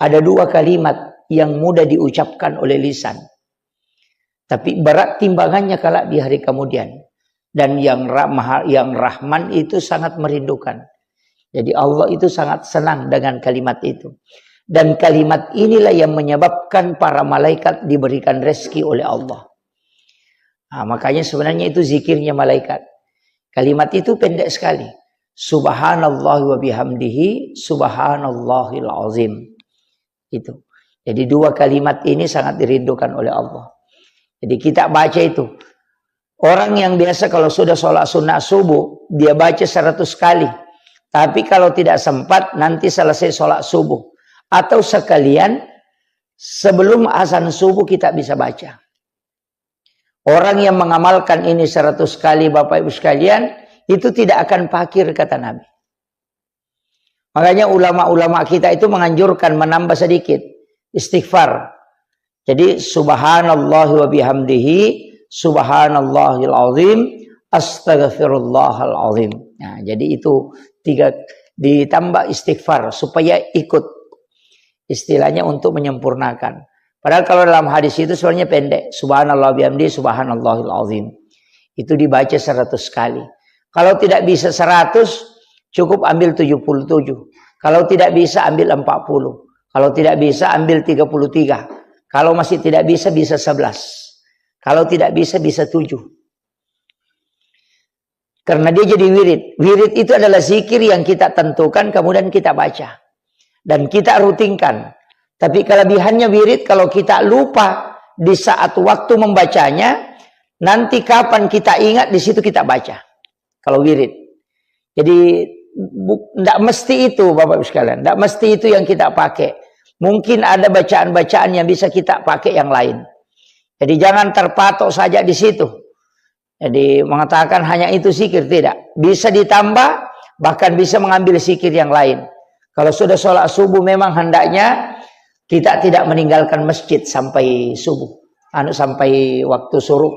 Ada dua kalimat yang mudah diucapkan oleh lisan, tapi berat timbangannya kelak di hari kemudian. Dan yang Rahman itu sangat merindukan. Jadi Allah itu sangat senang dengan kalimat itu. Dan kalimat inilah yang menyebabkan para malaikat diberikan rezeki oleh Allah. Nah, makanya sebenarnya itu zikirnya malaikat. Kalimat itu pendek sekali. Subhanallah wa bihamdihi subhanallahil azim. Itu. Jadi dua kalimat ini sangat dirindukan oleh Allah. Jadi kita baca itu. Orang yang biasa kalau sudah sholat sunnah subuh, dia baca 100 kali. Tapi kalau tidak sempat, nanti selesai sholat subuh. Atau sekalian, sebelum azan subuh kita bisa baca. Orang yang mengamalkan ini 100 kali, Bapak Ibu sekalian, itu tidak akan fakir, kata Nabi. Makanya ulama-ulama kita itu menganjurkan menambah sedikit istighfar. Jadi subhanallah wa bihamdihi subhanallahil azim astaghfirullahal azim. Nah, jadi itu 3 ditambah istighfar supaya ikut istilahnya untuk menyempurnakan. Padahal kalau dalam hadis itu sebenarnya pendek. Subhanallah bihamdihi subhanallahil azim. Itu dibaca 100 kali. Kalau tidak bisa 100, cukup ambil 77. Kalau tidak bisa ambil 40. Kalau tidak bisa ambil 33. Kalau masih tidak bisa 11. Kalau tidak bisa 7. Karena dia jadi wirid. Wirid itu adalah zikir yang kita tentukan kemudian kita baca. Dan kita rutinkan. Tapi kelebihannya wirid kalau kita lupa di saat waktu membacanya, nanti kapan kita ingat di situ kita baca. Kalau wirid. Jadi tidak mesti itu Bapak Ibu sekalian. Tidak mesti itu yang kita pakai. Mungkin ada bacaan-bacaan yang bisa kita pakai yang lain. Jadi jangan terpatok saja di situ. Jadi mengatakan hanya itu zikir, tidak. Bisa ditambah, bahkan bisa mengambil zikir yang lain. Kalau sudah sholat subuh memang hendaknya kita tidak meninggalkan masjid sampai subuh. Sampai waktu suruh.